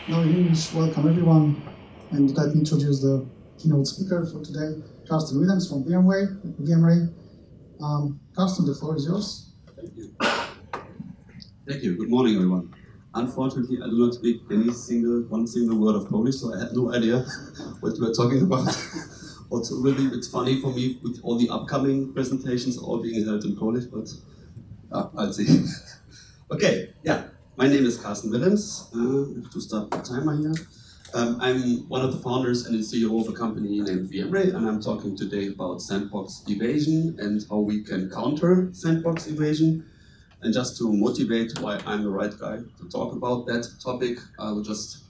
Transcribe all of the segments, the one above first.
Now in English, welcome everyone, and let me introduce the keynote speaker for today, Carsten Willems from VMware. Carsten, the floor is yours. Thank you. Thank you. Good morning, everyone. Unfortunately, I do not speak one single word of Polish, so I had no idea what you were talking about. Also, really, it's funny for me with all the upcoming presentations all being held in Polish, but I'll see. Okay, yeah. My name is Carsten Willems. I have to start the timer here. I'm one of the founders and the CEO of a company named VMware, and I'm talking today about Sandbox Evasion and how we can counter Sandbox Evasion. And just to motivate why I'm the right guy to talk about that topic, I will just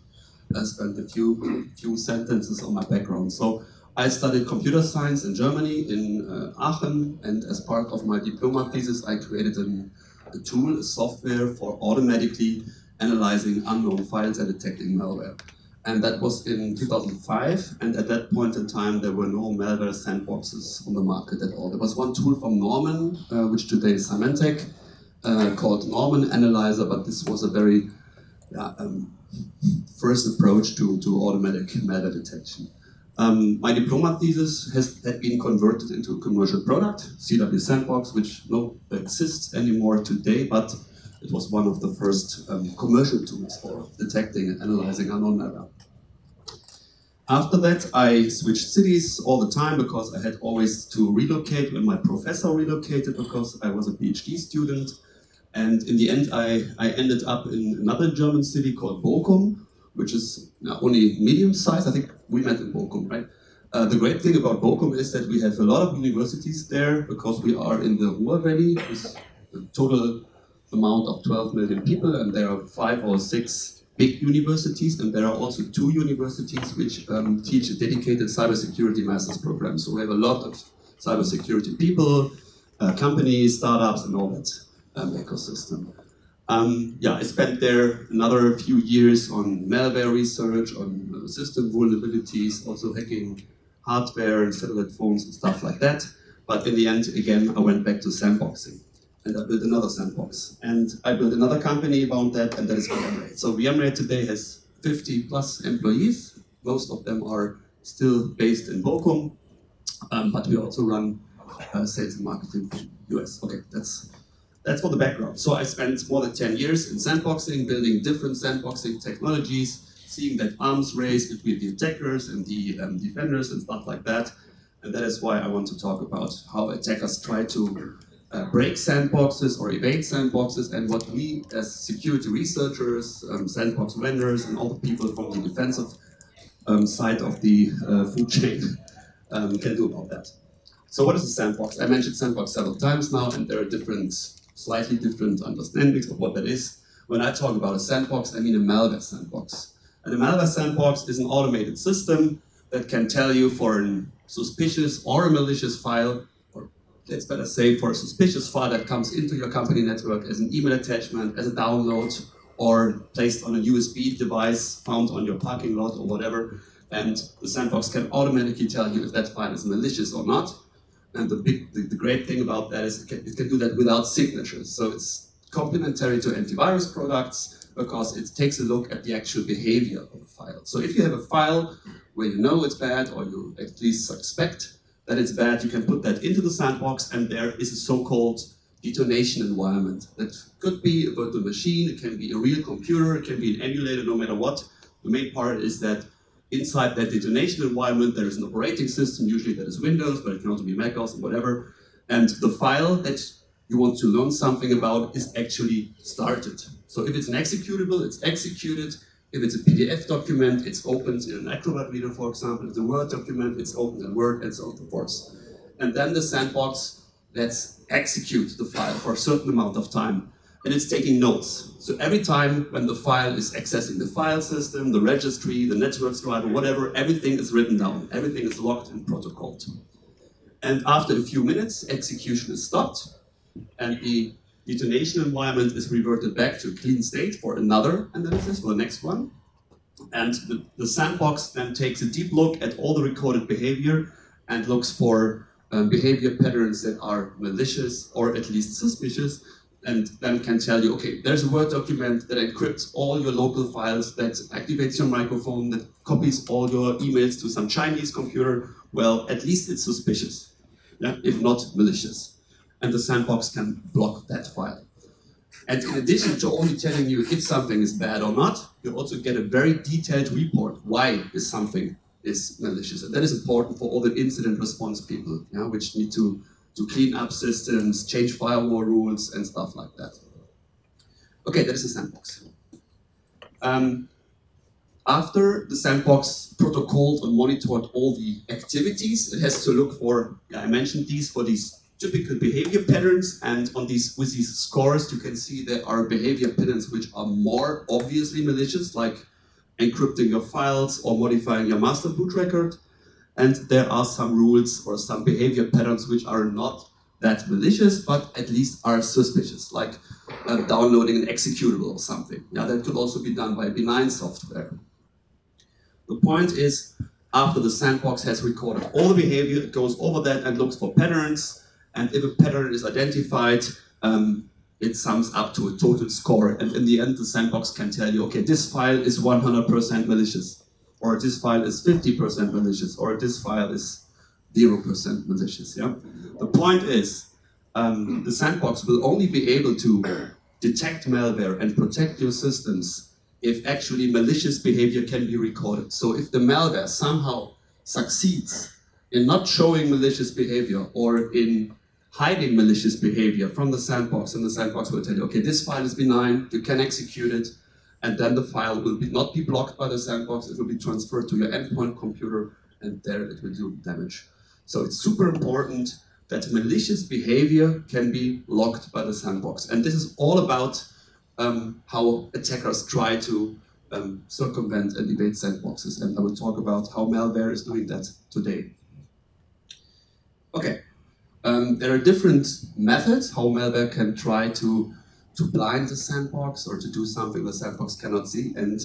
spend a few sentences on my background. So I studied computer science in Germany, in Aachen, and as part of my diploma thesis, I created a tool, a software for automatically analyzing unknown files and detecting malware. And that was in 2005, and at that point in time, there were no malware sandboxes on the market at all. There was one tool from Norman, which today is Symantec, called Norman Analyzer, but this was a very first approach to automatic malware detection. My diploma thesis had been converted into a commercial product, CW Sandbox, which no exists anymore today, but it was one of the first commercial tools for detecting and analyzing unknown malware. After that, I switched cities all the time because I had always to relocate when my professor relocated because I was a PhD student. And in the end, I ended up in another German city called Bochum, which is only medium-sized. I think we met in Bochum, right? The great thing about Bochum is that we have a lot of universities there because we are in the Ruhr Valley with a total amount of 12 million people, and there are 5 or 6 big universities, and there are also 2 universities which teach a dedicated cybersecurity master's program. So we have a lot of cybersecurity people, companies, startups, and all that ecosystem. I spent there another few years on malware research, on system vulnerabilities, also hacking hardware and satellite phones and stuff like that. But in the end, again, I went back to sandboxing. And I built another sandbox. And I built another company around that, and that is VMware. So VMware today has 50 plus employees. Most of them are still based in Bochum, but we also run sales and marketing in the US. Okay, that's for the background. So I spent more than 10 years in sandboxing, building different sandboxing technologies, seeing that arms race between the attackers and the defenders and stuff like that. And that is why I want to talk about how attackers try to break sandboxes or evade sandboxes, and what we as security researchers, sandbox vendors, and all the people from the defensive side of the food chain can do about that. So what is a sandbox? I mentioned sandbox several times now, and there are slightly different understandings of what that is. When I talk about a sandbox, I mean a malware sandbox. And a malware sandbox is an automated system that can tell you for a suspicious or a malicious file, or let's better say for a suspicious file that comes into your company network as an email attachment, as a download, or placed on a USB device found on your parking lot or whatever, and the sandbox can automatically tell you if that file is malicious or not. And the great thing about that is it can do that without signatures. So it's complementary to antivirus products because it takes a look at the actual behavior of a file. So if you have a file where you know it's bad, or you at least suspect that it's bad, you can put that into the sandbox, and there is a so-called detonation environment. That could be a virtual machine, it can be a real computer, it can be an emulator, no matter what. The main part is that inside that detonation environment, there is an operating system, usually that is Windows, but it can also be Mac OS and whatever. And the file that you want to learn something about is actually started. So if it's an executable, it's executed. If it's a PDF document, it's opened in an Acrobat reader, for example. If it's a Word document, it's opened in Word, and so on and so forth. And then the sandbox lets execute the file for a certain amount of time. And it's taking notes. So every time when the file is accessing the file system, the registry, the network driver, whatever, everything is written down. Everything is logged and protocoled. And after a few minutes, execution is stopped, and the detonation environment is reverted back to a clean state for another analysis, for the next one. And the sandbox then takes a deep look at all the recorded behavior and looks for behavior patterns that are malicious or at least suspicious, and then can tell you, okay, there's a Word document that encrypts all your local files, that activates your microphone, that copies all your emails to some Chinese computer. Well, at least it's suspicious, yeah? If not malicious. And the sandbox can block that file. And in addition to only telling you if something is bad or not, you also get a very detailed report. Why is something malicious? And that is important for all the incident response people, yeah, which need to clean up systems, change firewall rules, and stuff like that. Okay, that is the sandbox. After the sandbox protocoled and monitored all the activities, it has to look for, I mentioned these, for these typical behavior patterns, and with these scores you can see there are behavior patterns which are more obviously malicious, like encrypting your files or modifying your master boot record. And there are some rules or some behavior patterns which are not that malicious, but at least are suspicious, like downloading an executable or something. Yeah, that could also be done by benign software. The point is, after the sandbox has recorded all the behavior, it goes over that and looks for patterns. And if a pattern is identified, it sums up to a total score. And in the end, the sandbox can tell you, okay, this file is 100% malicious, or this file is 50% malicious, or this file is 0% malicious. Yeah? The point is, the sandbox will only be able to detect malware and protect your systems if actually malicious behavior can be recorded. So if the malware somehow succeeds in not showing malicious behavior or in hiding malicious behavior from the sandbox, and the sandbox will tell you, okay, this file is benign, you can execute it, and then the file will not be blocked by the sandbox, it will be transferred to your endpoint computer, and there it will do damage. So it's super important that malicious behavior can be locked by the sandbox. And this is all about how attackers try to circumvent and evade sandboxes, and I will talk about how malware is doing that today. Okay. There are different methods how malware can try to blind the sandbox or to do something the sandbox cannot see. And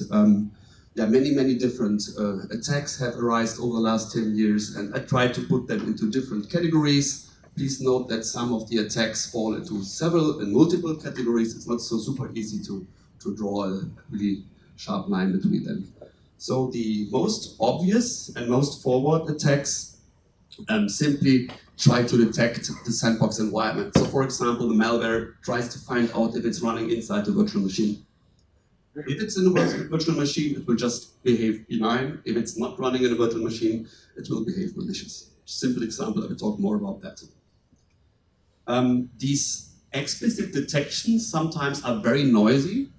there are many different attacks have arisen over the last 10 years, and I tried to put them into different categories. Please note that some of the attacks fall into several and multiple categories. It's not so super easy to draw a really sharp line between them. So the most obvious and most forward attacks simply try to detect the sandbox environment. So for example, the malware tries to find out if it's running inside the virtual machine. If it's in a virtual machine, it will just behave benign. If it's not running in a virtual machine, it will behave malicious. Simple example, I will talk more about that. These explicit detections sometimes are very noisy.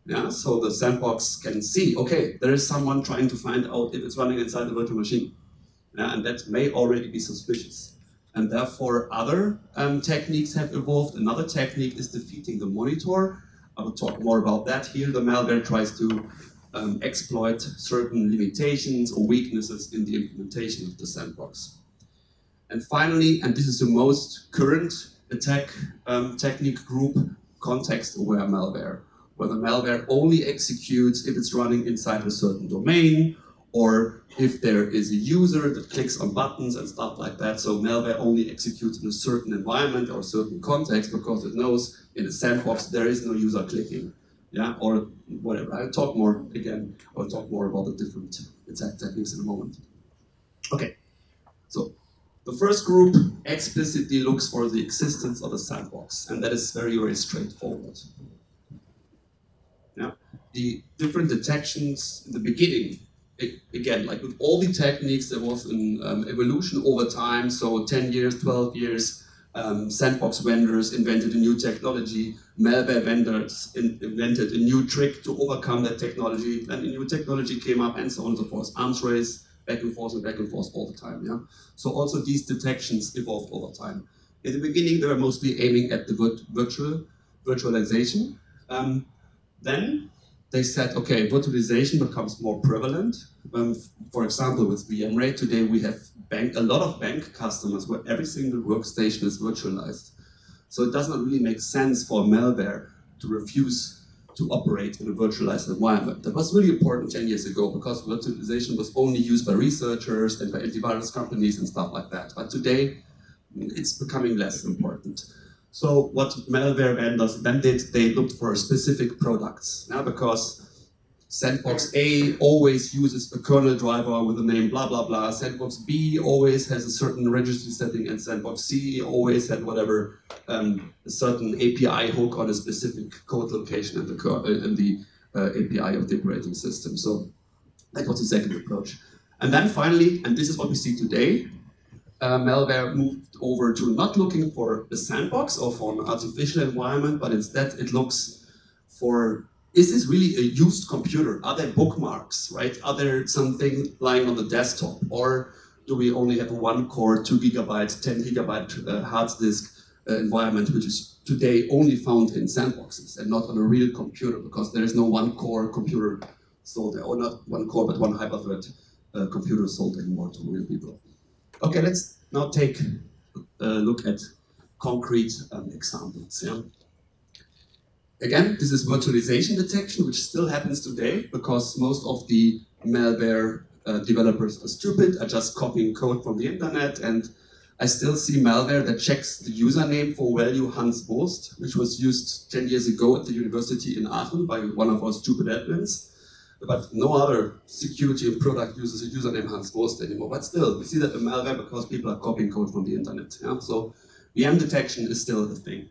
Yeah, so the sandbox can see, okay, there is someone trying to find out if it's running inside the virtual machine. Yeah, and that may already be suspicious. And therefore, other techniques have evolved. Another technique is defeating the monitor. I will talk more about that here. The malware tries to exploit certain limitations or weaknesses in the implementation of the sandbox. And finally, and this is the most current attack technique group, context-aware malware, where the malware only executes if it's running inside a certain domain, or if there is a user that clicks on buttons and stuff like that. So malware only executes in a certain environment or a certain context because it knows in a sandbox there is no user clicking, yeah, or whatever. I'll talk more about the different attack techniques in a moment. Okay, so the first group explicitly looks for the existence of a sandbox, and that is very straightforward. Yeah, the different detections in the beginning. Again, like with all the techniques, there was an evolution over time. So 10 years, 12 years, sandbox vendors invented a new technology. Malware vendors invented a new trick to overcome that technology. Then a new technology came up, and so on and so forth. Arms race, back and forth all the time. Yeah. So also these detections evolved over time. In the beginning, they were mostly aiming at the virtualization. Then they said, okay, virtualization becomes more prevalent. For example, with VMware, today we have a lot of bank customers where every single workstation is virtualized. So it does not really make sense for malware to refuse to operate in a virtualized environment. That was really important 10 years ago because virtualization was only used by researchers and by antivirus companies and stuff like that. But today, it's becoming less important. So what malware vendors then did, they looked for specific products, because Sandbox A always uses a kernel driver with the name blah blah blah. Sandbox B always has a certain registry setting, and Sandbox C always had whatever a certain API hook on a specific code location in the API of the operating system. So that was the second approach. And then finally, and this is what we see today, malware moved over to not looking for a sandbox or for an artificial environment, but instead it looks for, is this really a used computer? Are there bookmarks, right? Are there something lying on the desktop? Or do we only have a 1 core, 2 gigabyte, 10 gigabyte hard disk environment, which is today only found in sandboxes and not on a real computer, because there is no 1 core computer sold, or not 1 core, but 1 hyperthread computer sold anymore to real people. Okay, let's now take a look at concrete examples. Yeah? Again, this is virtualization detection, which still happens today because most of the malware developers are stupid, are just copying code from the internet, and I still see malware that checks the username for value Hans Wurst, which was used 10 years ago at the university in Aachen by one of our stupid admins. But no other security product uses a username Hans Wurst anymore. But still, we see that the malware because people are copying code from the internet. Yeah? So VM detection is still a thing.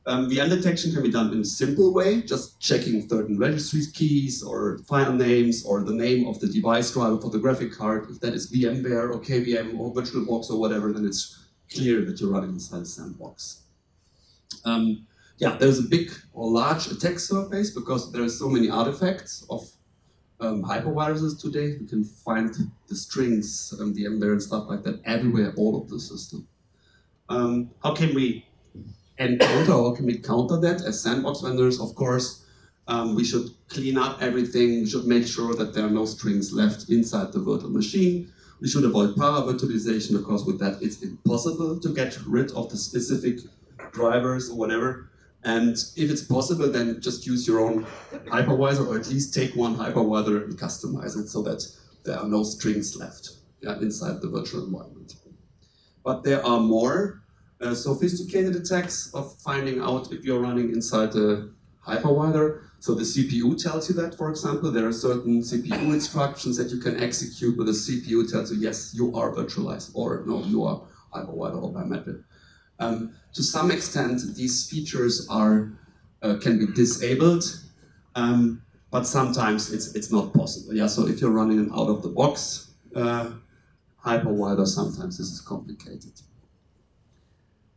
VM detection can be done in a simple way, just checking certain registry keys or file names or the name of the device driver for the graphic card. If that is VMware or KVM or VirtualBox or whatever, then it's clear that you're running inside a sandbox. Yeah, there's a big or large attack surface because there are so many artifacts of hyperviruses today. You can find the strings, VMware and stuff like that everywhere, all of the system. How can we encounter, or can we counter that as sandbox vendors? Of course, we should clean up everything. We should make sure that there are no strings left inside the virtual machine. We should avoid para-virtualization because with that it's impossible to get rid of the specific drivers or whatever. And if it's possible, then just use your own hypervisor, or at least take one hypervisor and customize it so that there are no strings left inside the virtual environment. But there are more sophisticated attacks of finding out if you're running inside a hypervisor. So the CPU tells you that, for example. There are certain CPU instructions that you can execute where the CPU tells you, yes, you are virtualized, or no, you are hypervisor or biometric. To some extent, these features are can be disabled, but sometimes it's not possible. Yeah, so if you're running an out-of-the-box hypervisor, sometimes this is complicated.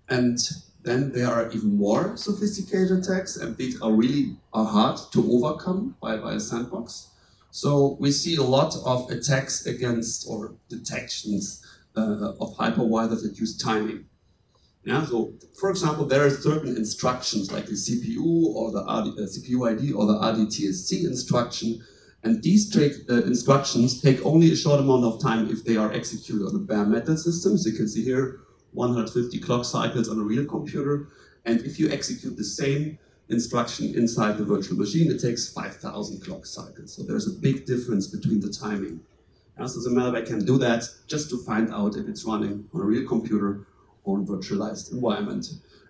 And then there are even more sophisticated attacks, and these are really hard to overcome by a sandbox. So we see a lot of attacks against or detections of hypervisors that use timing. Yeah, so for example, there are certain instructions like the CPU or the CPU ID or the RDTSC instruction, and these instructions take only a short amount of time if they are executed on a bare metal system. So you can see here 150 clock cycles on a real computer, and if you execute the same instruction inside the virtual machine, it takes 5,000 clock cycles. So there's a big difference between the timing. Yeah, so the malware can do that just to find out if it's running on a real computer or a virtualized environment.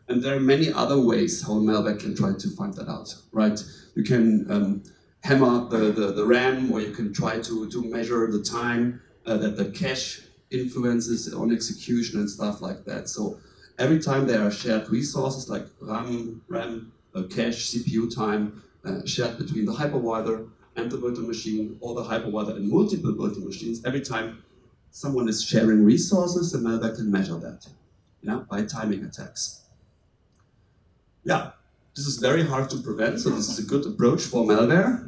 And there are many other ways how malware can try to find that out, right? You can hammer the RAM, or you can try to measure the time that the cache influences on execution and stuff like that. So every time there are shared resources like RAM, cache, CPU time, shared between the hypervisor and the virtual machine, or the hypervisor and multiple virtual machines, every time someone is sharing resources, the malware can measure that, by timing attacks. Yeah, this is very hard to prevent, so this is a good approach for malware.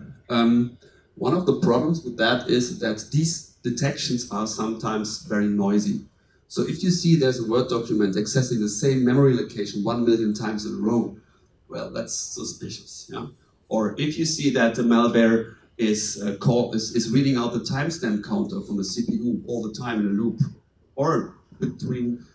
One of the problems with that is that these detections are sometimes very noisy. So if you see there's a Word document accessing the same memory location 1 million times in a row, well, that's suspicious. Yeah? Or if you see that the malware is reading out the timestamp counter from the CPU all the time in a loop, or between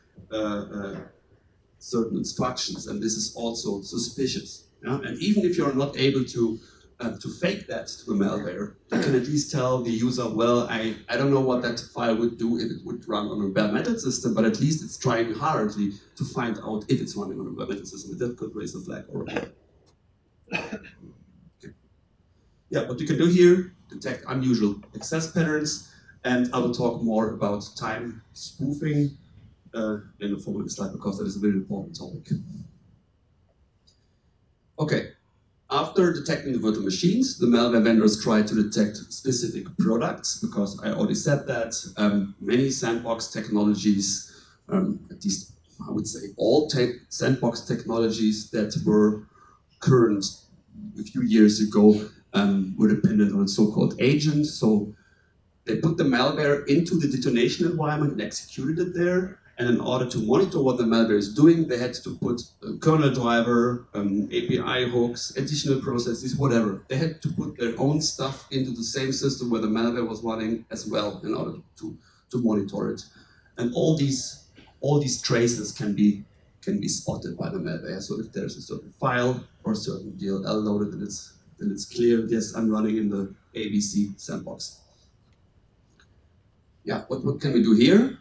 certain instructions, and this is also suspicious. Yeah? And even if you're not able to to fake that to a malware, you can at least tell the user, well, I don't know what that file would do if it would run on a bare-metal system, but at least it's trying hardly to find out if it's running on a bare-metal system. That could raise a flag already. Okay. Yeah, what you can do here, detect unusual access patterns, and I will talk more about time spoofing in the following slide, because that is a very important topic. Okay. After detecting the virtual machines, the malware vendors try to detect specific products, because I already said that many sandbox technologies, at least I would say all sandbox technologies that were current a few years ago were dependent on a so-called agent. So they put the malware into the detonation environment and executed it there. And in order to monitor what the malware is doing, they had to put a kernel driver, API hooks, additional processes, whatever. They had to put their own stuff into the same system where the malware was running as well in order to monitor it. And all these traces can be spotted by the malware. So if there's a certain file or a certain DLL loaded, then it's clear, yes, I'm running in the ABC sandbox. Yeah, what can we do here?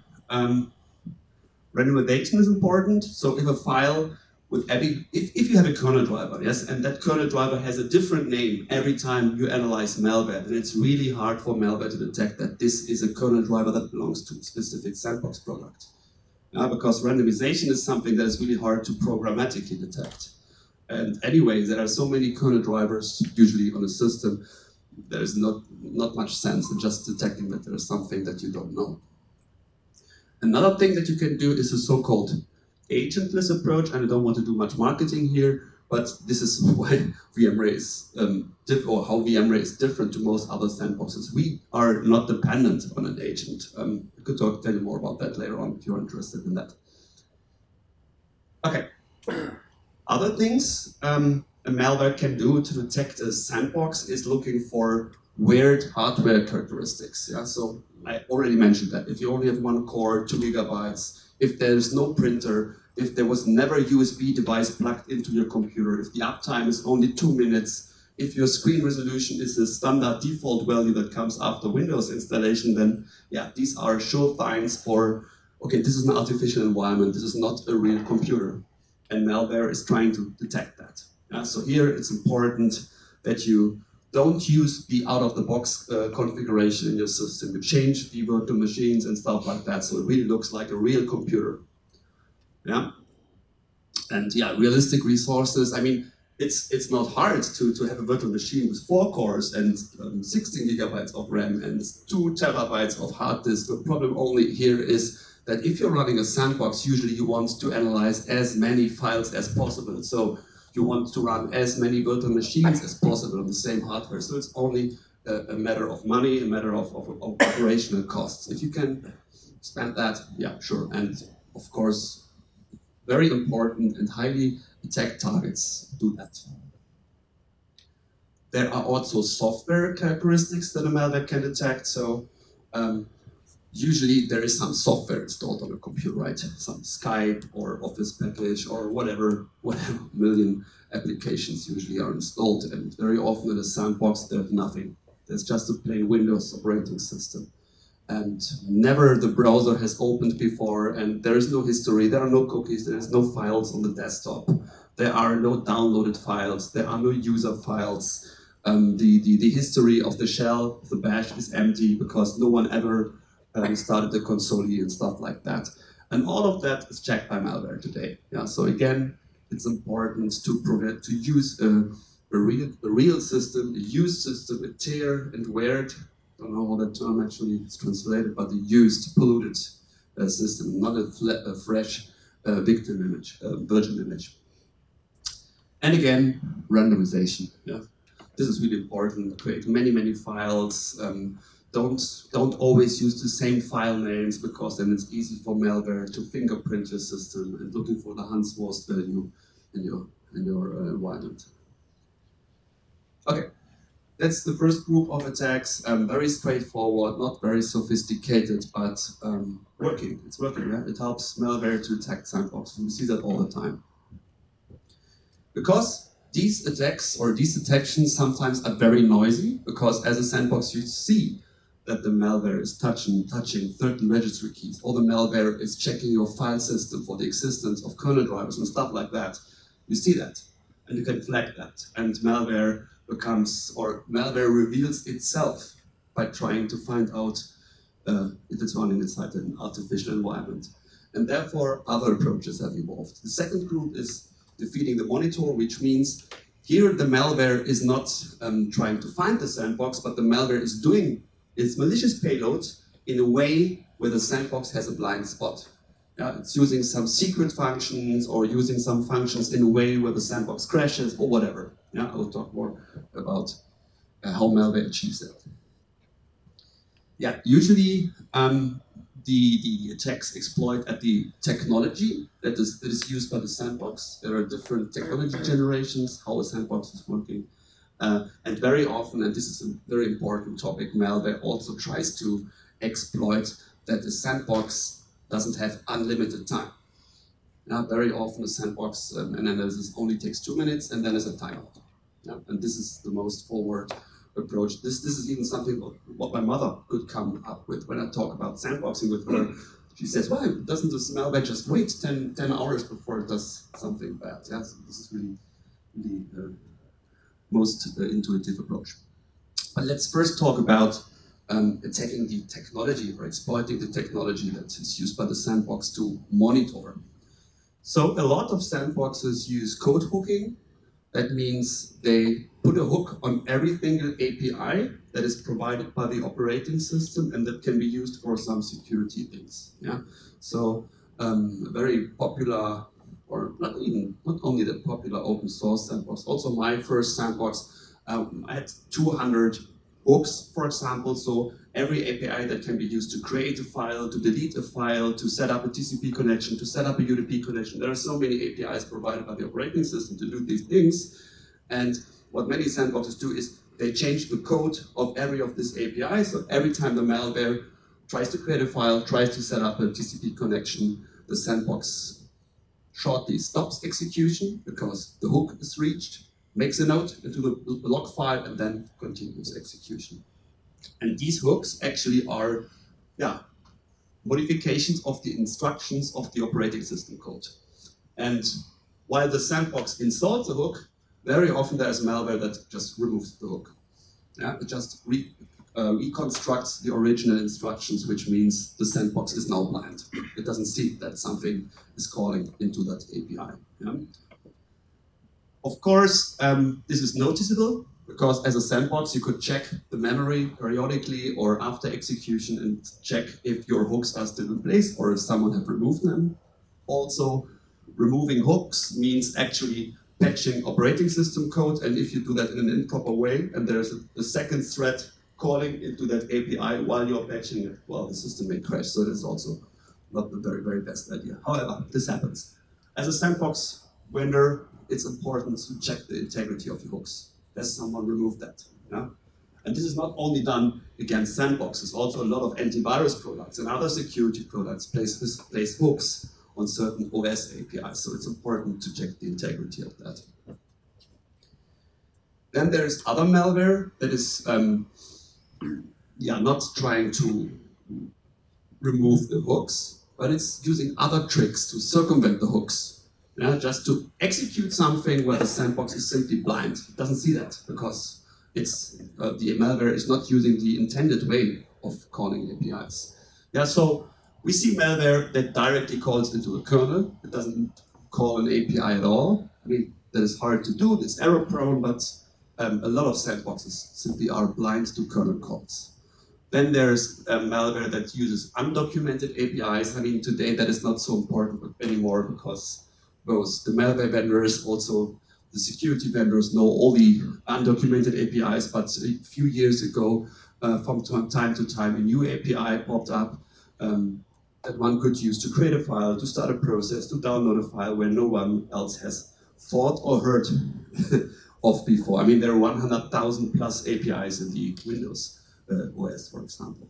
Randomization is important. So if a file with if you have a kernel driver, yes, and that kernel driver has a different name every time you analyze malware, then it's really hard for malware to detect that this is a kernel driver that belongs to a specific sandbox product. Because randomization is something that is really hard to programmatically detect. And anyway, there are so many kernel drivers usually on a system, there's not much sense in just detecting that there is something that you don't know. Another thing that you can do is a so-called agentless approach, and I don't want to do much marketing here, but this is why VMware is or how VMware is different to most other sandboxes. We are not dependent on an agent. I could tell you more about that later on if you're interested in that. Okay. Other things a malware can do to detect a sandbox is looking for weird hardware characteristics. Yeah, so I already mentioned that if you only have 1 core, 2 gigabytes, if there's no printer, if there was never a USB device plugged into your computer, if the uptime is only 2 minutes, if your screen resolution is a standard default value that comes after Windows installation, then yeah, these are sure signs for, okay, this is an artificial environment, this is not a real computer. And malware is trying to detect that. Yeah, so here it's important that you don't use the out-of-the-box configuration in your system. You change the virtual machines and stuff like that, so it really looks like a real computer. Yeah, and yeah, realistic resources. I mean, it's not hard to have a virtual machine with 4 cores and 16 gigabytes of RAM and 2 terabytes of hard disk. The problem only here is that if you're running a sandbox, usually you want to analyze as many files as possible. So you want to run as many virtual machines as possible on the same hardware. So it's only a matter of money, a matter of operational costs. If you can spend that, yeah, sure. And of course, very important and highly attacked targets do that. There are also software characteristics that a malware can detect. So usually there is some software installed on a computer, right? Some Skype or Office package or whatever million applications usually are installed. And very often in a sandbox, there's nothing. There's just a plain Windows operating system. And never the browser has opened before, and there is no history, there are no cookies, there is no files on the desktop. There are no downloaded files, there are no user files. The history of the shell, of the bash is empty because no one ever started the console and stuff like that. And all of that is checked by malware today. Yeah, so again, it's important to use a real system, a used system, a tear and weird. I don't know how that term actually is translated, but a used, polluted system, not a fresh victim image, virgin image. And again, randomization. Yeah, this is really important. Create many files. Don't always use the same file names, because then it's easy for malware to fingerprint your system and looking for the Hans Wurst value in your environment. Okay, that's the first group of attacks. Very straightforward, not very sophisticated, but working. It's working. Yeah? It helps malware to attack sandboxes. We see that all the time. Because these attacks or these detections sometimes are very noisy, because as a sandbox you see that the malware is touching certain registry keys, or the malware is checking your file system for the existence of kernel drivers and stuff like that. You see that, and you can flag that. And malware reveals itself by trying to find out if it's running inside an artificial environment. And therefore, other approaches have evolved. The second group is defeating the monitor, which means here the malware is not trying to find the sandbox, but the malware is doing its malicious payload in a way where the sandbox has a blind spot. Yeah, it's using some secret functions or using some functions in a way where the sandbox crashes or whatever. Yeah, I will talk more about how malware achieves that. Yeah, usually the attacks exploit at the technology that is used by the sandbox. There are different technology generations, how a sandbox is working. And very often, and this is a very important topic, malware also tries to exploit that the sandbox doesn't have unlimited time. Now, very often a sandbox analysis only takes 2 minutes and then is a timeout. Yeah? And this is the most forward approach. This is even something what my mother could come up with when I talk about sandboxing with her. She says, why doesn't this malware just wait 10 hours before it does something bad? Yeah, so this is really most intuitive approach. But let's first talk about attacking the technology or exploiting the technology that is used by the sandbox to monitor. So a lot of sandboxes use code hooking. That means they put a hook on every single API that is provided by the operating system and that can be used for some security things. Yeah? So very popular, or not only the popular open source sandbox, also my first sandbox, I had 200 hooks, for example, so every API that can be used to create a file, to delete a file, to set up a TCP connection, to set up a UDP connection. There are so many APIs provided by the operating system to do these things. And what many sandboxes do is they change the code of every of these APIs. So every time the malware tries to create a file, tries to set up a TCP connection, the sandbox shortly stops execution because the hook is reached, makes a note into the log file, and then continues execution. And these hooks actually are modifications of the instructions of the operating system code. And while the sandbox installs a hook, very often there's malware that just removes the hook. Yeah, it just reconstructs the original instructions, which means the sandbox is now blind. It doesn't see that something is calling into that API. Yeah? Of course, this is noticeable because as a sandbox, you could check the memory periodically or after execution and check if your hooks are still in place or if someone have removed them. Also, removing hooks means actually patching operating system code, and if you do that in an improper way and there's a second thread calling into that API while you're patching it, well, the system may crash, so that's also not the very, very best idea. However, this happens. As a sandbox vendor, it's important to check the integrity of the hooks. Does someone remove that? Yeah? And this is not only done against sandboxes, also a lot of antivirus products and other security products place hooks on certain OS APIs, so it's important to check the integrity of that. Then there's other malware that is not trying to remove the hooks, but it's using other tricks to circumvent the hooks. Yeah, just to execute something where the sandbox is simply blind. It doesn't see that because it's the malware is not using the intended way of calling APIs. Yeah, so we see malware that directly calls into a kernel. It doesn't call an API at all. I mean, that is hard to do. It's error prone, but a lot of sandboxes simply are blind to kernel calls. Then there's malware that uses undocumented APIs. I mean, today that is not so important anymore because both the malware vendors, also the security vendors know all the undocumented APIs, but a few years ago, from time to time, a new API popped up that one could use to create a file, to start a process, to download a file where no one else has thought or heard of before. I mean, there are 100,000 plus APIs in the Windows OS, for example.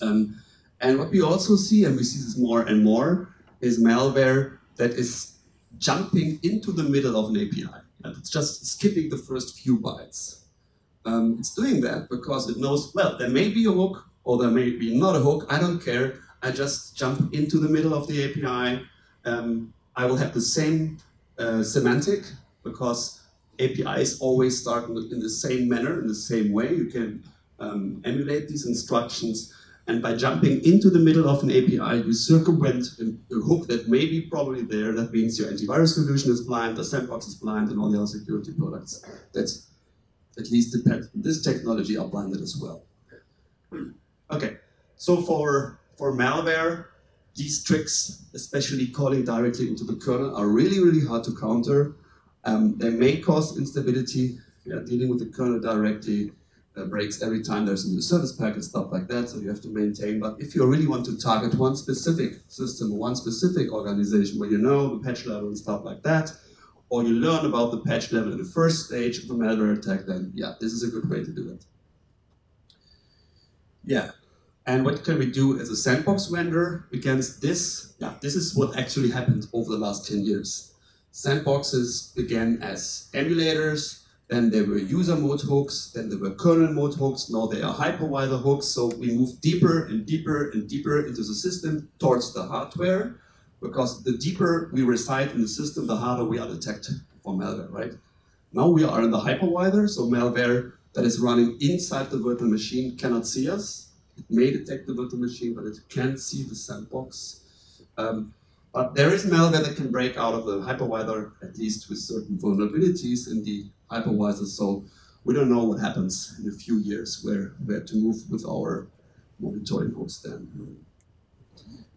And what we also see, and we see this more and more, is malware that is jumping into the middle of an API. And it's just skipping the first few bytes. It's doing that because it knows, well, there may be a hook or there may be not a hook. I don't care. I just jump into the middle of the API. I will have the same semantic because APIs always start in the same manner, in the same way. You can emulate these instructions. And by jumping into the middle of an API, you circumvent a hook that may be probably there. That means your antivirus solution is blind, the sandbox is blind, and all the other security products that at least depend on this technology are blinded as well. Okay, so for malware, these tricks, especially calling directly into the kernel, are really, really hard to counter. They may cause instability. Dealing with the kernel directly breaks every time there's a new service packet, stuff like that, so you have to maintain. But if you really want to target one specific system, one specific organization where you know the patch level and stuff like that, or you learn about the patch level in the first stage of a malware attack, then yeah, this is a good way to do it. Yeah, and what can we do as a sandbox vendor against this? Yeah, this is what actually happened over the last 10 years. Sandboxes began as emulators, then there were user mode hooks, then there were kernel mode hooks, now they are hypervisor hooks, so we move deeper and deeper and deeper into the system towards the hardware, because the deeper we reside in the system, the harder we are detected for malware, right? Now we are in the hypervisor, so malware that is running inside the virtual machine cannot see us. It may detect the virtual machine, but it can't see the sandbox. But there is malware that can break out of the hypervisor, at least with certain vulnerabilities in the hypervisor, so we don't know what happens in a few years where to move with our monitoring hooks then.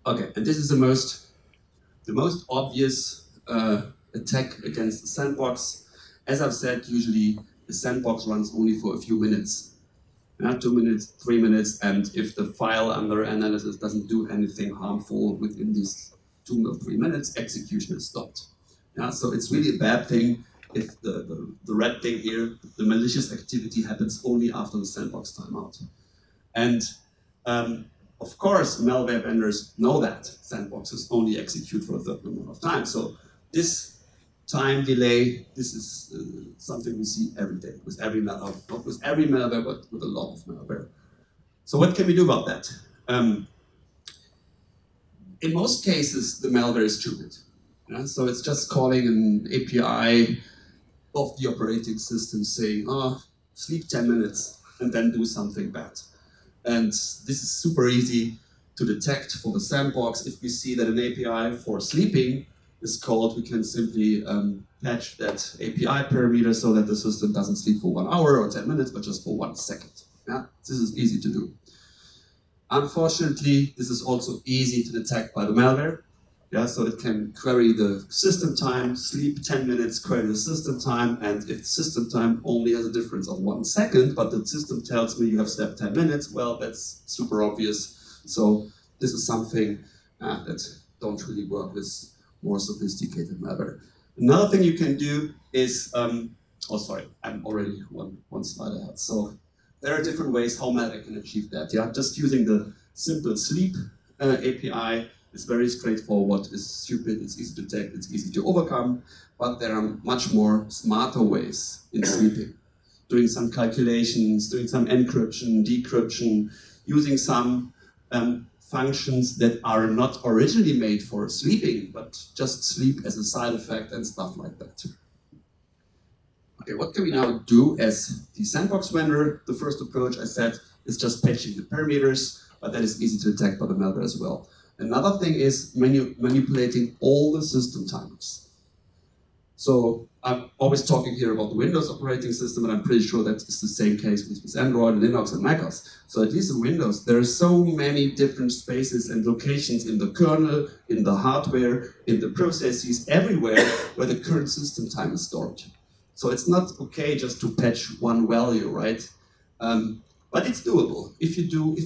Okay, and this is the most obvious attack against the sandbox. As I've said, usually the sandbox runs only for a few minutes. 2 minutes, 3 minutes, and if the file under analysis doesn't do anything harmful within these 2 or 3 minutes, execution is stopped. Yeah, so it's really a bad thing if the red thing here, the malicious activity happens only after the sandbox timeout. And of course, malware vendors know that sandboxes only execute for a certain amount of time. So this time delay, this is something we see every day with every malware, not with every malware, but with a lot of malware. So what can we do about that? In most cases, the malware is stupid. Yeah? So it's just calling an API of the operating system saying, oh, sleep 10 minutes and then do something bad. And this is super easy to detect for the sandbox. If we see that an API for sleeping is called, we can simply patch that API parameter so that the system doesn't sleep for 1 hour or 10 minutes, but just for 1 second. Yeah? This is easy to do. Unfortunately, this is also easy to detect by the malware. Yeah, so it can query the system time, sleep 10 minutes, query the system time, and if system time only has a difference of 1 second, but the system tells me you have slept 10 minutes, well, that's super obvious. So this is something that don't really work with more sophisticated malware. Another thing you can do is, oh sorry, I'm already one slide ahead. So there are different ways how malware can achieve that. Yeah, just using the simple sleep API is very straightforward, it's stupid, it's easy to detect, it's easy to overcome, but there are much more smarter ways in sleeping. Doing some calculations, doing some encryption, decryption, using some functions that are not originally made for sleeping, but just sleep as a side effect and stuff like that. Okay, what can we now do as the sandbox vendor? The first approach I said is just patching the parameters, but that is easy to detect by the malware as well. Another thing is manipulating all the system timers. So I'm always talking here about the Windows operating system, and I'm pretty sure that is the same case with Android, Linux, and macOS. So at least in Windows, there are so many different spaces and locations in the kernel, in the hardware, in the processes, everywhere where the current system time is stored. So it's not okay just to patch one value, right? But it's doable. If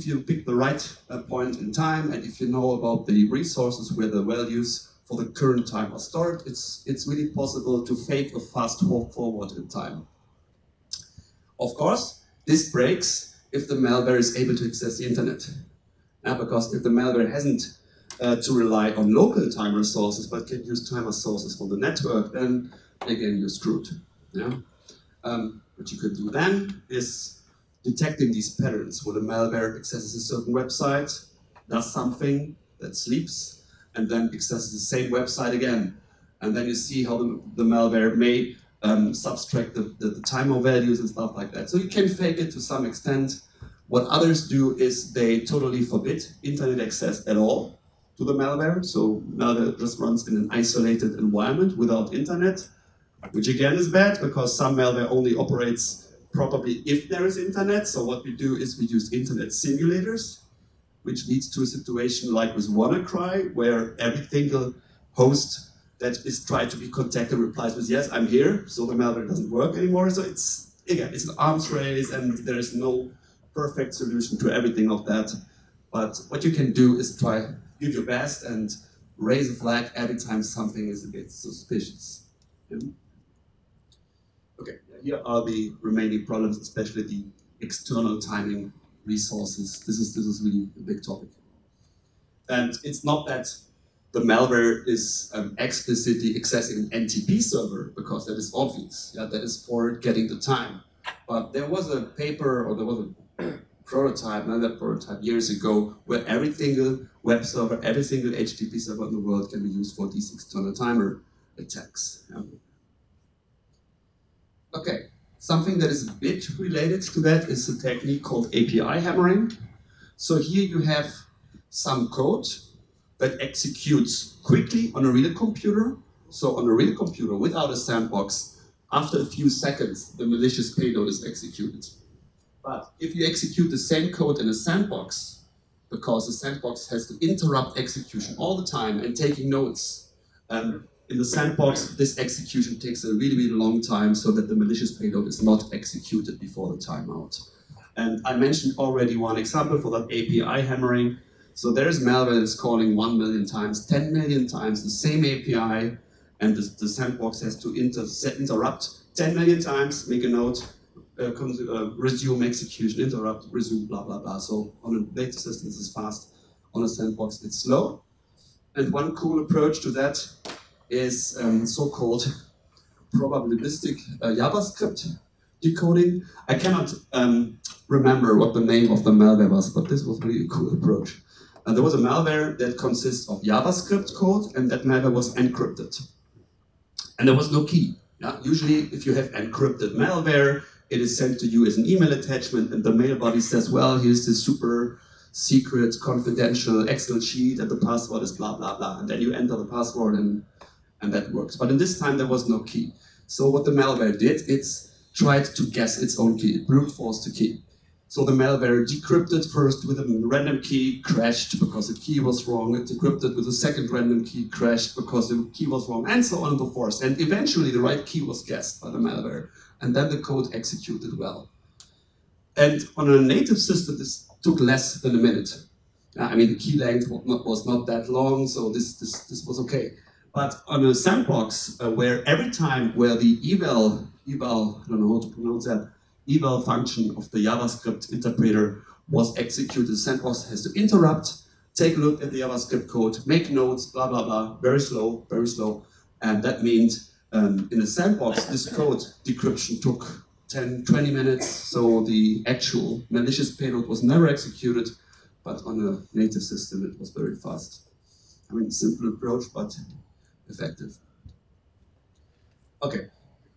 you pick the right point in time, and if you know about the resources where the values for the current time are stored, it's really possible to fake a fast forward in time. Of course, this breaks if the malware is able to access the internet. Because if the malware hasn't to rely on local time resources, but can use time resources from the network, then again you're screwed. Yeah. What you could do then is detecting these patterns where the malware accesses a certain website, does something, that sleeps, and then accesses the same website again. And then you see how the malware may subtract the timer values and stuff like that. So you can fake it to some extent. What others do is they totally forbid internet access at all to the malware. So malware just runs in an isolated environment without internet, which again is bad because some malware only operates properly if there is internet. So what we do is we use internet simulators, which leads to a situation like with WannaCry, where every single host that is trying to be contacted replies with yes, I'm here, so the malware doesn't work anymore. So it's an arms race, and there is no perfect solution to everything of that. But what you can do is try, give your best, and raise a flag every time something is a bit suspicious. Yeah? Okay, here are the remaining problems, especially the external timing resources. This is really a big topic. And it's not that the malware is explicitly accessing an NTP server, because that is obvious. Yeah, that is for getting the time. But there was a paper, or there was a prototype, another prototype years ago, where every single web server, every single HTTP server in the world can be used for these external timer attacks. Yeah. Okay, something that is a bit related to that is a technique called API hammering. So here you have some code that executes quickly on a real computer. So on a real computer without a sandbox, after a few seconds, the malicious payload is executed. But if you execute the same code in a sandbox, because the sandbox has to interrupt execution all the time and taking notes, in the sandbox, this execution takes a really, really long time so that the malicious payload is not executed before the timeout. And I mentioned already one example for that API hammering. So there's malware that's calling 1 million times, 10 million times the same API, and the sandbox has to interrupt 10 million times, make a note, resume execution, interrupt, resume, blah, blah, blah. So on a data system, this is fast. On a sandbox, it's slow. And one cool approach to that is so-called probabilistic JavaScript decoding. I cannot remember what the name of the malware was, but this was really a cool approach. There was a malware that consists of JavaScript code, and that malware was encrypted. And there was no key. Yeah? Usually, if you have encrypted malware, it is sent to you as an email attachment, and the mail body says, well, here's this super secret, confidential Excel sheet, and the password is blah, blah, blah. And then you enter the password, and that works. But in this time, there was no key. So what the malware did, it tried to guess its own key. It brute forced the key. So the malware decrypted first with a random key, crashed because the key was wrong. It decrypted with a second random key, crashed because the key was wrong, and so on and so forth. And eventually the right key was guessed by the malware. And then the code executed well. And on a native system, this took less than a minute. I mean, the key length was not that long, so this was okay. But on a sandbox, where every time where the eval, I don't know how to pronounce that, eval function of the JavaScript interpreter was executed, the sandbox has to interrupt, take a look at the JavaScript code, make notes, blah, blah, blah, very slow, very slow. And that means in a sandbox, this code decryption took 10, 20 minutes, so the actual malicious payload was never executed, but on a native system, it was very fast. I mean, simple approach, but effective. Okay,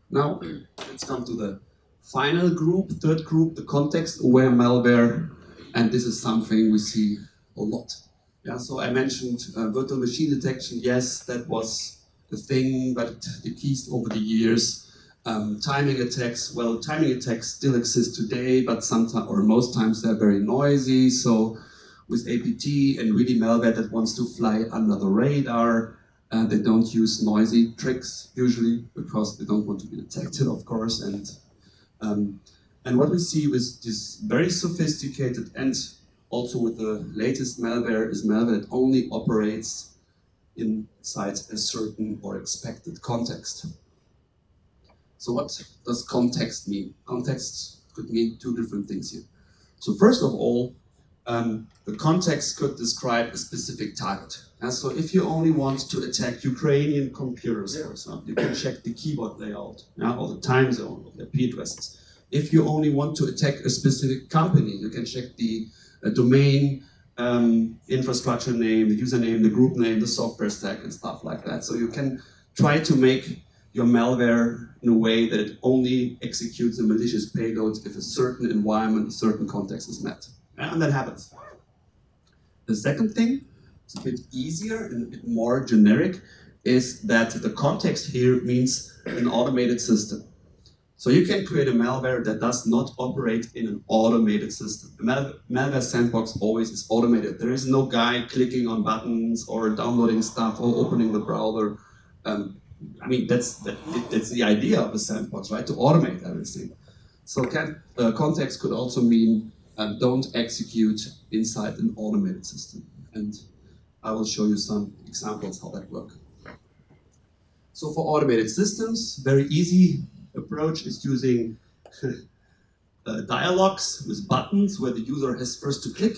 now let's come to the final group, third group, the context-aware malware, and this is something we see a lot. Yeah, so I mentioned virtual machine detection. Yes, that was the thing, but decreased over the years. Timing attacks, well, timing attacks still exist today, but sometimes, or most times, they're very noisy. So with APT and really malware that wants to fly under the radar, they don't use noisy tricks usually because they don't want to be detected, of course. And what we see with this very sophisticated and also with the latest malware is malware that only operates inside a certain or expected context. So what does context mean? Context could mean two different things here. So first of all, The context could describe a specific target. And so if you only want to attack Ukrainian computers, for example, you can check the keyboard layout, or the time zone, or the IP addresses. If you only want to attack a specific company, you can check the domain, infrastructure name, the username, the group name, the software stack, and stuff like that. So you can try to make your malware in a way that it only executes a malicious payload if a certain environment, a certain context is met. And that happens. The second thing, it's a bit easier and a bit more generic, is that the context here means an automated system. So you can create a malware that does not operate in an automated system. A malware sandbox always is automated. There is no guy clicking on buttons or downloading stuff or opening the browser. I mean, that's the idea of a sandbox, right? To automate everything. So context could also mean don't execute inside an automated system. And I will show you some examples how that works. So for automated systems, very easy approach is using dialogues with buttons where the user has first to click.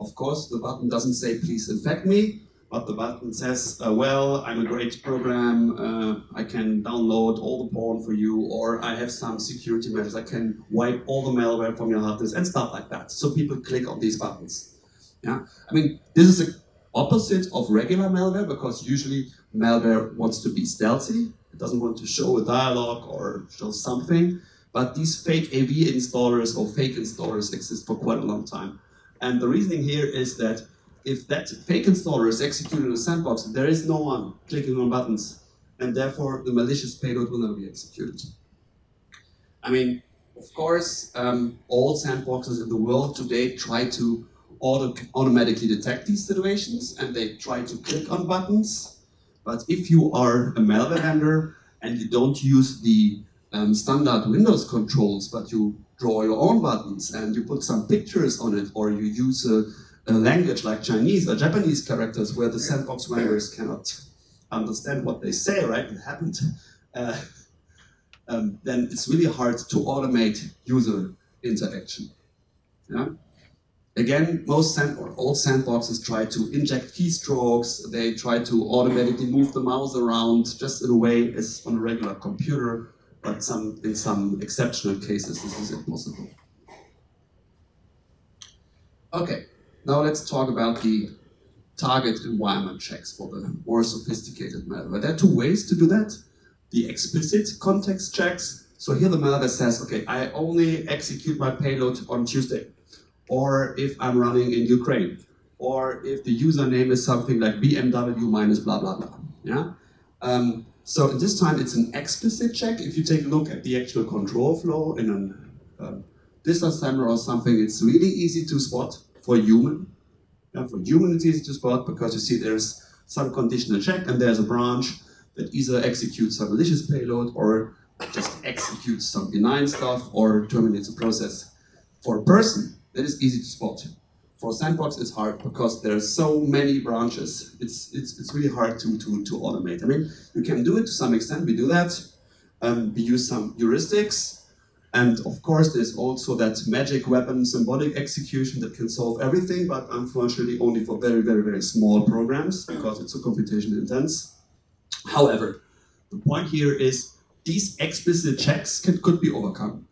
Of course, the button doesn't say, please infect me, but the button says, well, I'm a great program, I can download all the porn for you, or I have some security measures, I can wipe all the malware from your hard disk, and stuff like that. So people click on these buttons. Yeah, I mean, this is the opposite of regular malware, because usually malware wants to be stealthy. It doesn't want to show a dialogue or show something, but these fake AV installers or fake installers exist for quite a long time. And the reasoning here is that if that fake installer is executed in a sandbox, there is no one clicking on buttons, and therefore the malicious payload will never be executed. I mean, of course, all sandboxes in the world today try to automatically detect these situations, and they try to click on buttons. But if you are a malware vendor and you don't use the standard Windows controls, but you draw your own buttons and you put some pictures on it, or you use a language like Chinese or Japanese characters where the sandbox vendors cannot understand what they say, right? It happened. Then it's really hard to automate user interaction. Yeah? Again, all sandboxes try to inject keystrokes, they try to automatically move the mouse around just in a way as on a regular computer, but in some exceptional cases this is impossible. Okay, now let's talk about the target environment checks for the more sophisticated malware. There are two ways to do that. The explicit context checks. So here the malware says, okay, I only execute my payload on Tuesday, or if I'm running in Ukraine, or if the username is something like BMW minus blah, blah, blah. Yeah? So at this time, it's an explicit check. If you take a look at the actual control flow in a disassembler or something, it's really easy to spot for human. Yeah, for human, it's easy to spot because you see there's some conditional check and there's a branch that either executes some malicious payload or just executes some benign stuff or terminates a process. For a person, that is easy to spot. For a sandbox, it's hard because there's so many branches. It's really hard to automate. I mean, you can do it to some extent. We do that. We use some heuristics. And of course, there's also that magic weapon symbolic execution that can solve everything, but unfortunately only for very, very, very small programs because it's so computationally intense. However, the point here is these explicit checks could be overcome,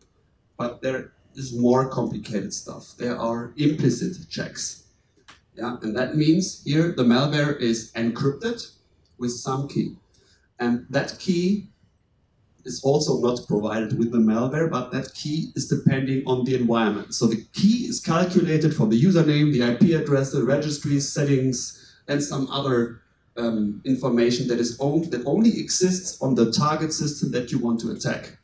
but there is more complicated stuff. There are implicit checks. Yeah, and that means here the malware is encrypted with some key. And that key is also not provided with the malware, but that key is depending on the environment. So the key is calculated for the username, the IP address, the registry settings, and some other information that only exists on the target system that you want to attack.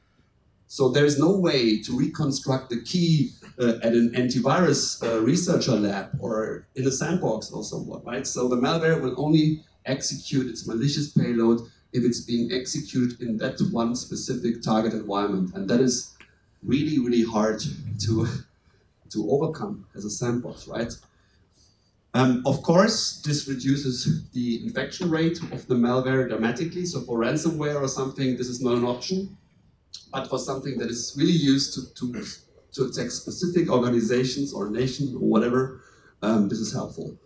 So there is no way to reconstruct the key at an antivirus researcher lab or in a sandbox or somewhat, right? So the malware will only execute its malicious payload if it's being executed in that one specific target environment. And that is really, really hard to overcome as a sandbox, right? Of course, this reduces the infection rate of the malware dramatically. So for ransomware or something, this is not an option. But for something that is really used to attack specific organizations or nations or whatever, this is helpful.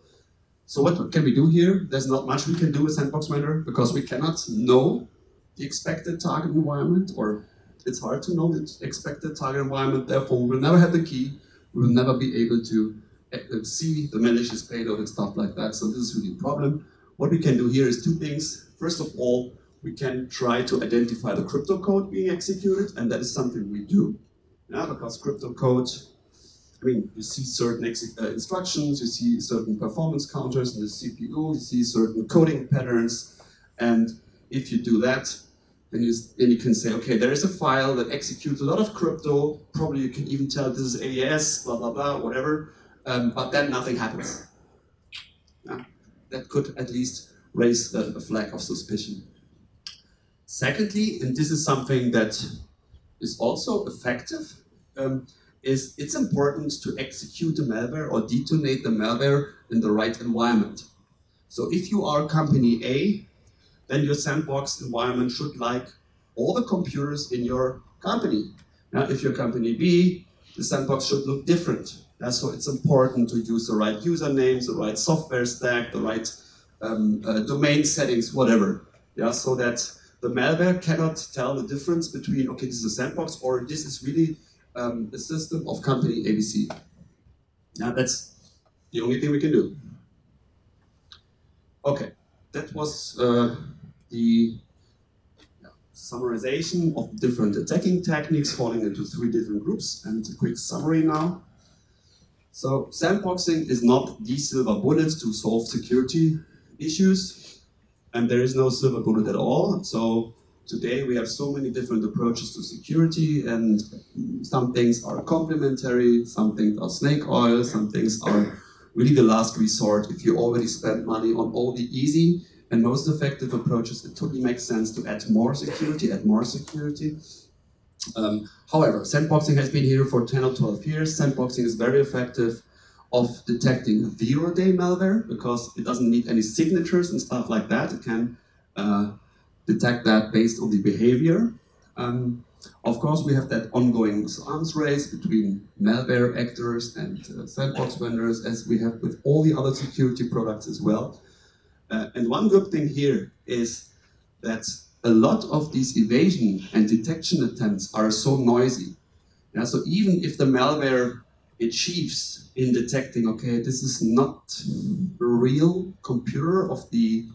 So what can we do here? There's not much we can do with Sandbox Vendor because we cannot know the expected target environment, or it's hard to know the expected target environment. Therefore, we will never have the key. We will never be able to see the malicious payload and stuff like that. So this is really a problem. What we can do here is two things. First of all, we can try to identify the crypto code being executed, and that is something we do. Yeah, because crypto code, I mean, you see certain instructions, you see certain performance counters in the CPU, you see certain coding patterns, and if you do that, then you can say, okay, there is a file that executes a lot of crypto, probably you can even tell this is AES, blah, blah, blah, whatever, but then nothing happens. Yeah, that could at least raise a flag of suspicion. Secondly, and this is something that is also effective, is it's important to execute the malware or detonate the malware in the right environment. So if you are company A, then your sandbox environment should like all the computers in your company. Now, if you're company B, the sandbox should look different. So it's important to use the right usernames, the right software stack, the right domain settings, whatever. Yeah, so that the malware cannot tell the difference between, okay, this is a sandbox or this is really a system of company ABC. Now that's the only thing we can do. Okay, that was the summarization of different attacking techniques falling into 3 different groups, and a quick summary now. So sandboxing is not the silver bullet to solve security issues, and there is no silver bullet at all. So today we have so many different approaches to security, and some things are complementary, some things are snake oil, some things are really the last resort. If you already spent money on all the easy and most effective approaches, it totally makes sense to add more security, However, sandboxing has been here for 10 or 12 years. Sandboxing is very effective of detecting zero-day malware because it doesn't need any signatures and stuff like that. It can detect that based on the behavior. Of course, we have that ongoing arms race between malware actors and sandbox vendors, as we have with all the other security products as well. And one good thing here is that a lot of these evasion and detection attempts are so noisy. Yeah, so even if the malware achieves in detecting, okay, this is not a real computer of the,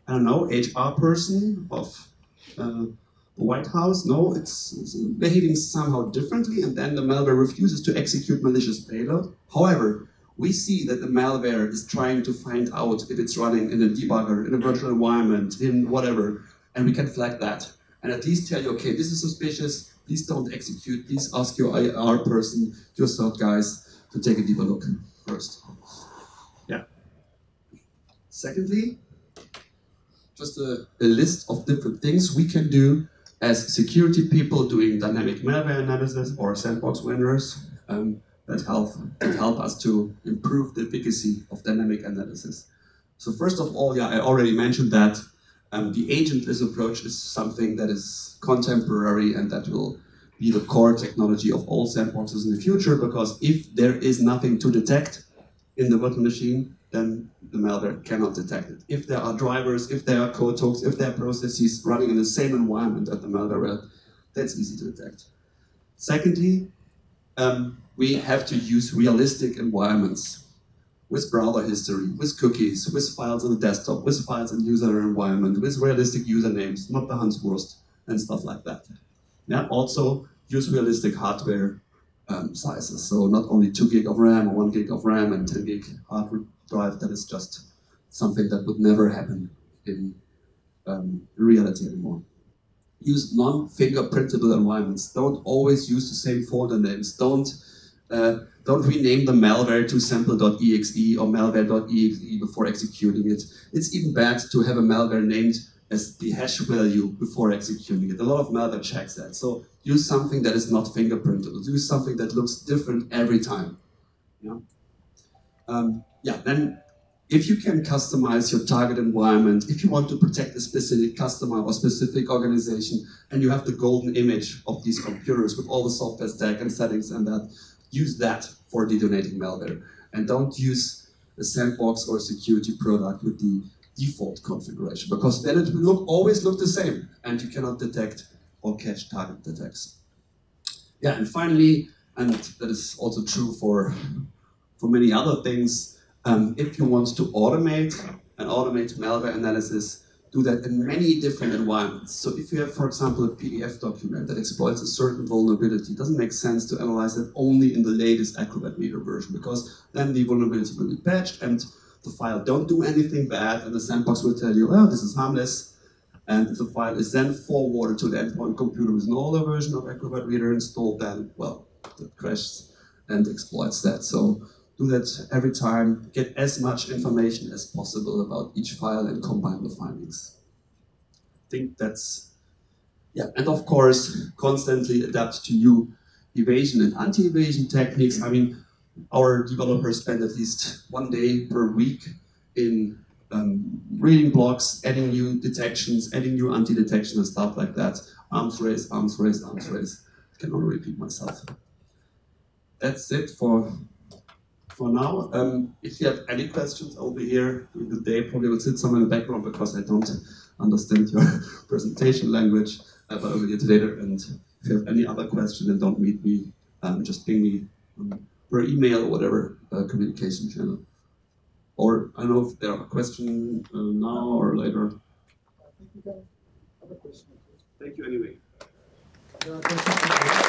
I don't know, HR person of the White House, no, it's behaving somehow differently, and then the malware refuses to execute malicious payload. However, we see that the malware is trying to find out if it's running in a debugger, in a virtual environment, in whatever, and we can flag that. And at least tell you, okay, this is suspicious, please don't execute, please ask your IR person, your CERT guys, to take a deeper look first. Yeah. Secondly, just a list of different things we can do as security people doing dynamic malware analysis or sandbox vendors that help us to improve the efficacy of dynamic analysis. So first of all, yeah, I already mentioned that the agentless approach is something that is contemporary and that will be the core technology of all sandboxes in the future, because if there is nothing to detect in the virtual machine, then the malware cannot detect it. If there are drivers, if there are code hooks, if there are processes running in the same environment as the malware, that's easy to detect. Secondly, we have to use realistic environments with browser history, with cookies, with files on the desktop, with files in user environment, with realistic usernames, not the Hanswurst and stuff like that. Yeah, also use realistic hardware sizes. So not only 2 gig of RAM or 1 gig of RAM and 10 gig hard drive. That is just something that would never happen in reality anymore. Use non-fingerprintable environments. Don't always use the same folder names. Don't rename the malware to sample.exe or malware.exe before executing it. It's even bad to have a malware named as the hash value before executing it. A lot of malware checks that. So use something that is not fingerprintable. Use something that looks different every time. Yeah. Then if you can customize your target environment, if you want to protect a specific customer or specific organization, and you have the golden image of these computers with all the software stack and settings and that, use that for detonating malware. and don't use a sandbox or a security product with the default configuration, because then it will always look the same, and you cannot detect or catch target attacks. Yeah, and finally, and that is also true for many other things, if you want to automate malware analysis, do that in many different environments. So if you have, for example, a PDF document that exploits a certain vulnerability, it doesn't make sense to analyze it only in the latest Acrobat Reader version, because then the vulnerability will be patched and the file don't do anything bad, and the sandbox will tell you, well, this is harmless. And if the file is then forwarded to the endpoint computer with an older version of Acrobat Reader installed, then, well, it crashes and exploits that. So do that every time, get as much information as possible about each file and combine the findings. I think that's, yeah, and of course, constantly adapt to new evasion and anti-evasion techniques. I mean, our developers spend at least 1 day per week in reading blogs, adding new detections, adding new anti-detection and stuff like that. Arms race, arms race, arms race. I can only repeat myself. That's it for now. If you have any questions, I'll be here during the day. Probably will sit somewhere in the background because I don't understand your presentation language, but I will get it later. And if you have any other question and don't meet me, just ping me per email or whatever communication channel. Or I don't know if there are questions now or later. I think we have a question. Thank you anyway. There are questions.